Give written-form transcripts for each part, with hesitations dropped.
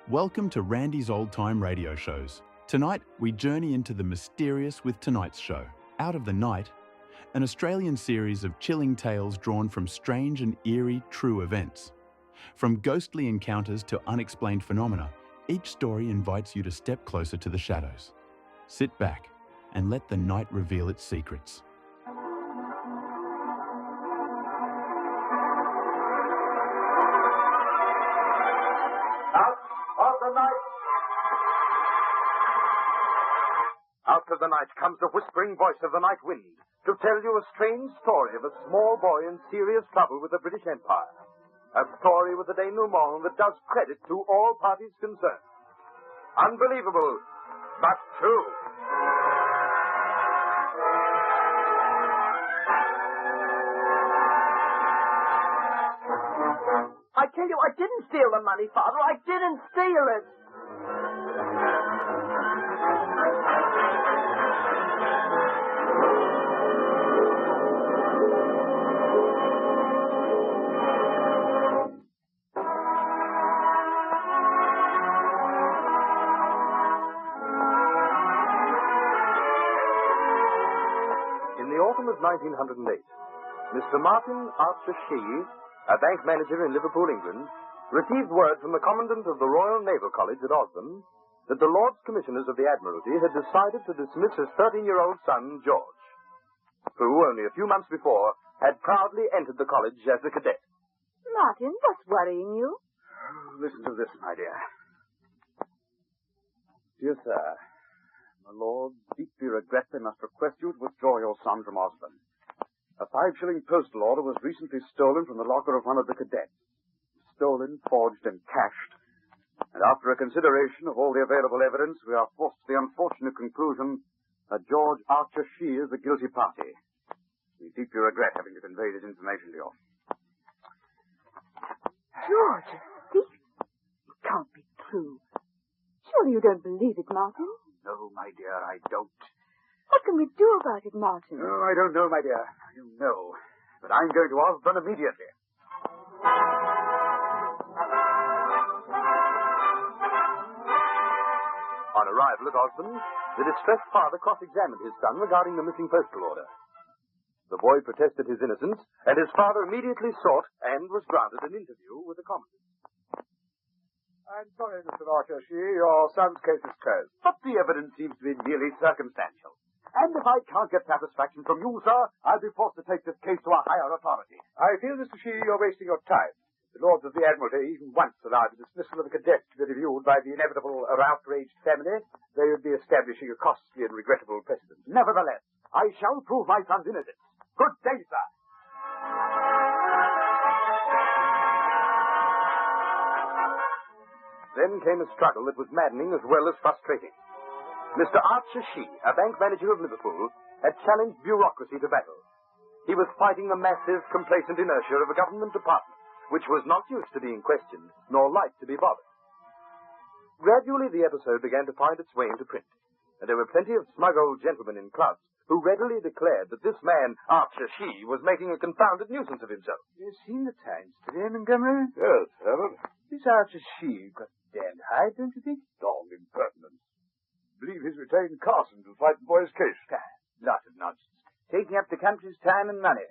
Welcome to Randy's Old Time Radio Shows. Tonight, we journey into the mysterious with tonight's show, Out of the Night, an Australian series of chilling tales drawn from strange and eerie true events. From ghostly encounters to unexplained phenomena, each story invites you to step closer to the shadows. Sit back and let the night reveal its secrets. Out of the night comes the whispering voice of the night wind to tell you a strange story of a small boy in serious trouble with the British Empire. A story with a denouement that does credit to all parties concerned. Unbelievable, but true. I tell you, I didn't steal the money, Father. I didn't steal it. In the autumn of 1908, Mr. Martin Archer Shee, a bank manager in Liverpool, England, received word from the Commandant of the Royal Naval College at Osborne that the Lords Commissioners of the Admiralty had decided to dismiss his 13-year-old son, George, who, only a few months before, had proudly entered the college as a cadet. Martin, what's worrying you? Listen to this, my dear. Dear sir, my lords deeply regret they must request you to withdraw your son from Osborne. A 5-shilling postal order was recently stolen from the locker of one of the cadets. Stolen, forged, and cashed. And after a consideration of all the available evidence, we are forced to the unfortunate conclusion that George Archer Shee is the guilty party. We deeply regret having to convey this information to you. George, a thief? It can't be true. Surely you don't believe it, Martin? No, my dear, I don't. What can we do about it, Martin? Oh, I don't know, my dear. I don't know. But I'm going to Osborne immediately. On arrival at Osborne, the distressed father cross-examined his son regarding the missing postal order. The boy protested his innocence, and his father immediately sought and was granted an interview with the Commandant. I'm sorry, Mr. Archer Shee, your son's case is closed. But the evidence seems to be merely circumstantial. And if I can't get satisfaction from you, sir, I'll be forced to take this case to a higher authority. I feel, Mr. Shee, you're wasting your time. The Lords of the Admiralty even once allowed the dismissal of a cadet to be reviewed by the inevitable or outraged family. They would be establishing a costly and regrettable precedent. Nevertheless, I shall prove my son's innocence. Good day, sir. Then came a struggle that was maddening as well as frustrating. Mr. Archer Shee, a bank manager of Liverpool, had challenged bureaucracy to battle. He was fighting the massive, complacent inertia of a government department, which was not used to being questioned, nor liked to be bothered. Gradually, the episode began to find its way into print, and there were plenty of smug old gentlemen in clubs who readily declared that this man, Archer Shee, was making a confounded nuisance of himself. You've seen the Times today, Montgomery? Yes, haven't. This Archer Shee got damned high, don't you think? Dog impertinence. Believe he's retained Carson to fight the boy's case. Lot of nonsense. Taking up the country's time and money.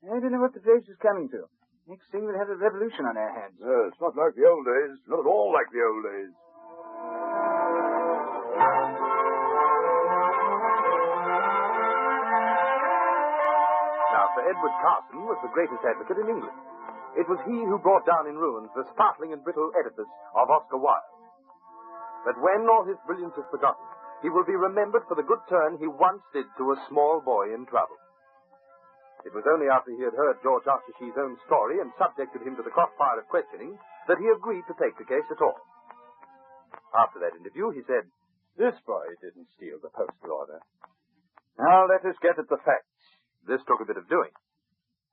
I don't know what the place is coming to. Next thing we'll have a revolution on our hands. It's not like the old days. Not at all like the old days. Now, Sir Edward Carson was the greatest advocate in England. It was he who brought down in ruins the sparkling and brittle edifice of Oscar Wilde. But when all his brilliance is forgotten, he will be remembered for the good turn he once did to a small boy in trouble. It was only after he had heard George Archer Shee's own story and subjected him to the crossfire of questioning that he agreed to take the case at all. After that interview, he said, This boy didn't steal the postal order. Now let us get at the facts. This took a bit of doing.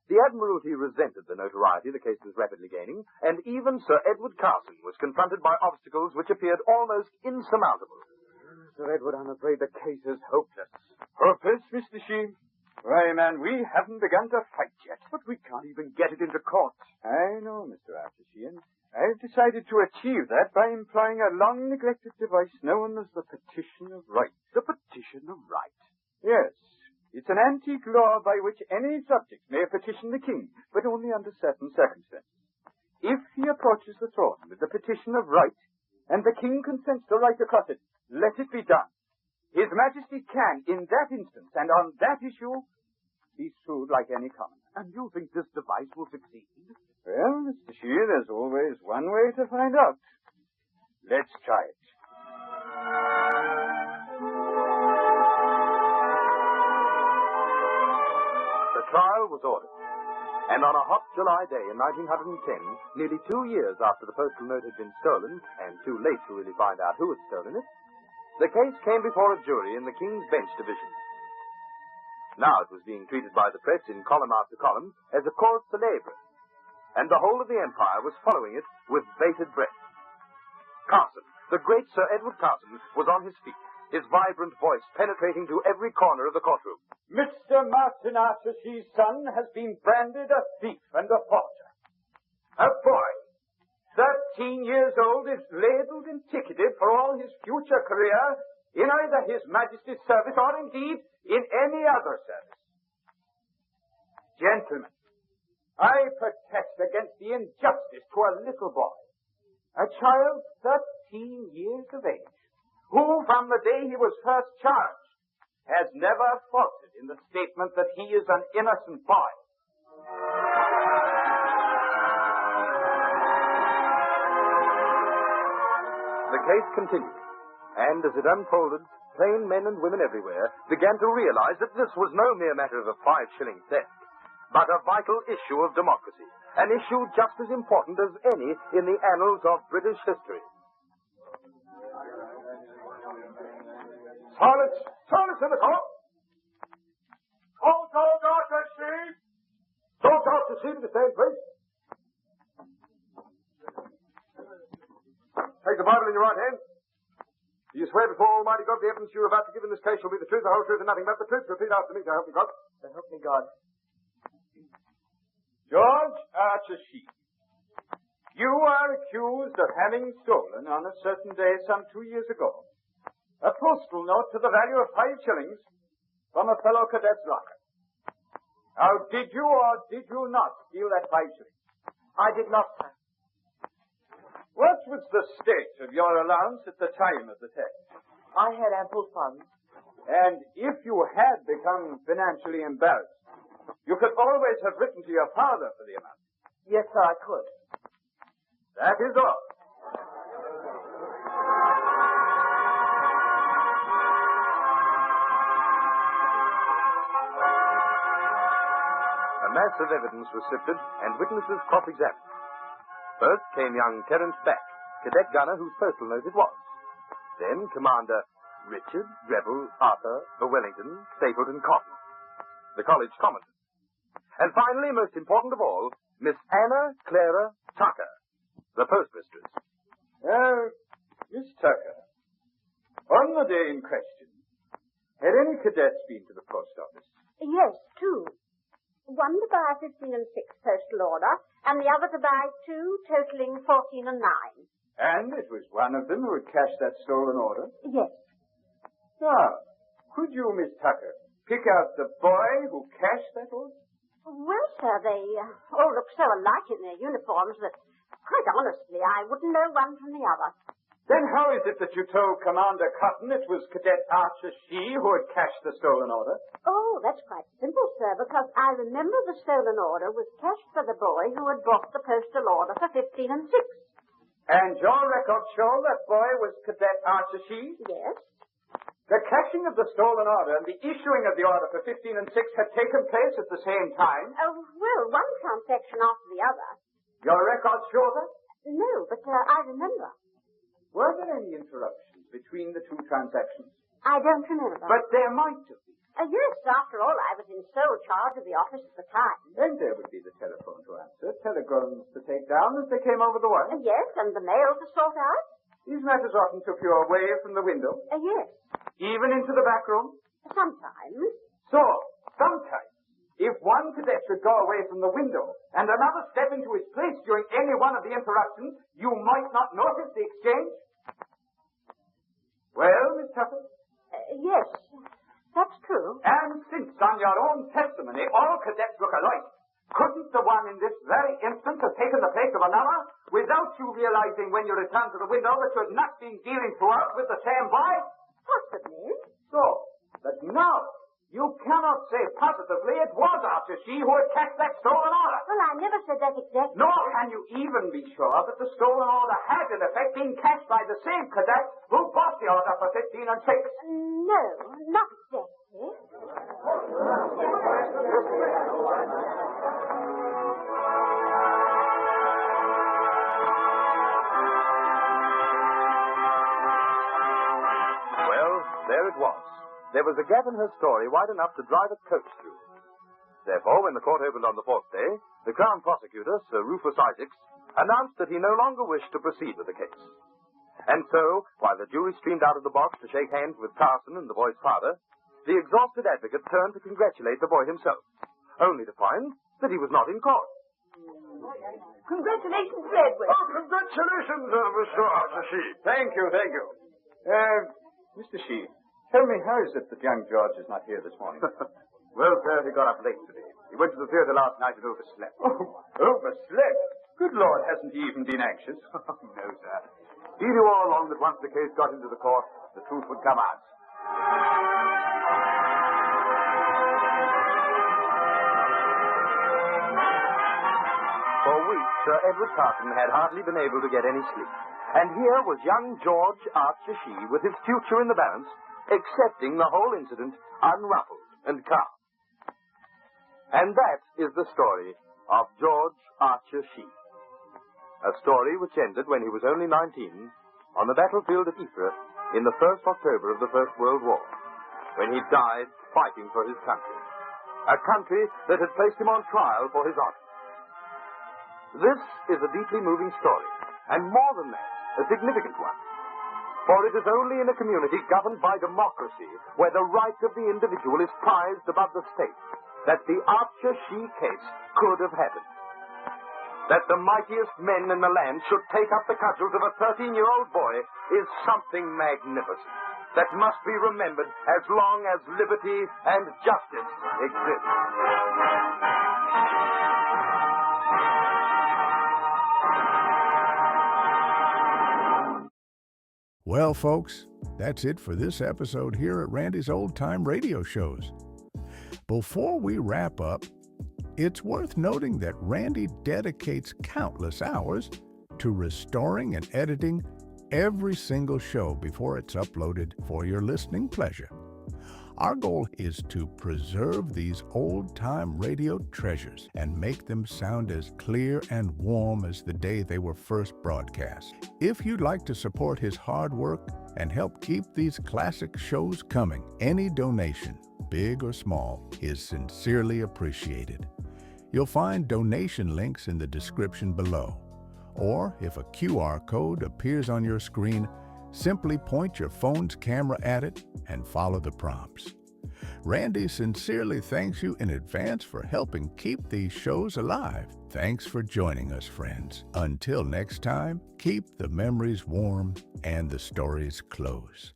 The Admiralty resented the notoriety the case was rapidly gaining, and even Sir Edward Carson was confronted by obstacles which appeared almost insurmountable. Sir Edward, I'm afraid the case is hopeless. Hopeless, Mr. Shee? Why, man, we haven't begun to fight yet. But we can't even get it into court. I know, Mr. Archer Shee, and I've decided to achieve that by employing a long-neglected device known as the Petition of Right. The Petition of Right? Yes. It's an antique law by which any subject may petition the king, but only under certain circumstances. If he approaches the throne with the Petition of Right, and the king consents to write across it, let it be done. His Majesty can, in that instance, and on that issue, be sued like any commoner. And you think this device will succeed? Well, Mr. Shee, there's always one way to find out. Let's try it. The trial was ordered. And on a hot July day in 1910, nearly 2 years after the postal note had been stolen, and too late to really find out who had stolen it, the case came before a jury in the King's Bench Division. Now it was being treated by the press in column after column as a cause célèbre, and the whole of the empire was following it with bated breath. Carson, the great Sir Edward Carson, was on his feet, his vibrant voice penetrating to every corner of the courtroom. Mr. Martin Archer Shee's son has been branded a thief and a forger. A boy, 13 years old, is labeled and ticketed for all his future career in either His Majesty's service or, indeed, in any other service. Gentlemen, I protest against the injustice to a little boy, a child 13 years of age, who, from the day he was first charged, has never faltered in the statement that he is an innocent boy. The case continued, and as it unfolded, plain men and women everywhere began to realize that this was no mere matter of a 5-shilling theft, but a vital issue of democracy, an issue just as important as any in the annals of British history. Silence! Silence in the court! Hold Dr. Shee! Don't Dr. Shee to the stage, please. Take the Bible in your right hand. Do you swear before Almighty God the evidence you are about to give in this case shall be the truth, the whole truth, and nothing but the truth? Repeat after me, so help me God. So help me God. George Archer Shee, you are accused of having stolen on a certain day some 2 years ago a postal note to the value of 5 shillings from a fellow cadet's locker. Now, did you or did you not steal that 5 shillings? I did not, sir. What was the state of your allowance at the time of the theft? I had ample funds. And if you had become financially embarrassed, you could always have written to your father for the amount. Yes, sir, I could. That is all. A mass of evidence was sifted and witnesses cross-examined. First came young Terence Back, cadet gunner whose postal note it was. Then Commander Richard, Rebel, Arthur, the Wellington, Stapleton, Cotton, the college commandant. And finally, most important of all, Miss Anna Clara Tucker, the postmistress. Miss Tucker, on the day in question, had any cadets been to the post office? Yes, 2. One to buy 15 and 6 postal order, and the other to buy 2, totaling 14 and 9. And it was one of them who had cashed that stolen order? Yes. Now, could you, Miss Tucker, pick out the boy who cashed that order? Well, sir, they all look so alike in their uniforms that, quite honestly, I wouldn't know one from the other. Then how is it that you told Commander Cotton it was Cadet Archer Shee who had cashed the stolen order? Oh, that's quite simple, sir, because I remember the stolen order was cashed for the boy who had bought the postal order for 15 and 6. And your records show that boy was Cadet Archer Shee? Yes. The cashing of the stolen order and the issuing of the order for 15 and 6 had taken place at the same time? Oh, well, one transaction after the other. Your records show that? No, but I remember. Were there any interruptions between the 2 transactions? I don't remember. But there might have been. Yes, after all, I was in sole charge of the office at the time. Then there would be the telephone to answer, telegrams to take down as they came over the wire. Yes, and the mail to sort out. These matters often took you away from the window? Yes. Even into the back room? Sometimes. So, sometimes If one cadet should go away from the window and another step into his place during any one of the interruptions, you might not notice the exchange? Well, Miss Tuffet? Yes, that's true. And since, on your own testimony, all cadets look alike, couldn't the one in this very instant have taken the place of another without you realizing when you returned to the window that you had not been dealing throughout with the same boy? Possibly. So, but now, you cannot say positively it was Archer Shee who had cashed that stolen order. Well, I never said that exactly. Nor can you even be sure that the stolen order had, in effect, been cashed by the same cadet who bought the order for 15 and 6. No, not exactly. Well, there it was. There was a gap in her story wide enough to drive a coach through. Therefore, when the court opened on the fourth day, the Crown Prosecutor, Sir Rufus Isaacs, announced that he no longer wished to proceed with the case. And so, while the jury streamed out of the box to shake hands with Carson and the boy's father, the exhausted advocate turned to congratulate the boy himself, only to find that he was not in court. Congratulations, Redwood. Oh, congratulations, Mr. Archer Shee. Thank you, thank you. Mr. Shee, tell me, how is it that young George is not here this morning? Well, sir, he got up late today. He went to the theater last night and overslept. Oh, overslept? Good Lord, hasn't he even been anxious? No, sir. He knew all along that once the case got into the court, the truth would come out. For weeks, Sir Edward Carson had hardly been able to get any sleep. And here was young George Archer Shee with his future in the balance, accepting the whole incident unruffled and calm. And that is the story of George Archer Shee. A story which ended when he was only 19 on the battlefield at Ypres in the 1st October of the First World War, when he died fighting for his country. A country that had placed him on trial for his honor. This is a deeply moving story, and more than that, a significant one. For it is only in a community governed by democracy, where the right of the individual is prized above the state, that the Archer Shee case could have happened. That the mightiest men in the land should take up the cudgels of a 13-year-old boy is something magnificent that must be remembered as long as liberty and justice exist. Well, folks, that's it for this episode here at Randy's Old Time Radio Shows. Before we wrap up, it's worth noting that Randy dedicates countless hours to restoring and editing every single show before it's uploaded for your listening pleasure. Our goal is to preserve these old-time radio treasures and make them sound as clear and warm as the day they were first broadcast. If you'd like to support his hard work and help keep these classic shows coming, any donation, big or small, is sincerely appreciated. You'll find donation links in the description below. Or if a QR code appears on your screen, simply point your phone's camera at it and follow the prompts. Randy sincerely thanks you in advance for helping keep these shows alive. Thanks for joining us, friends. Until next time, keep the memories warm and the stories close.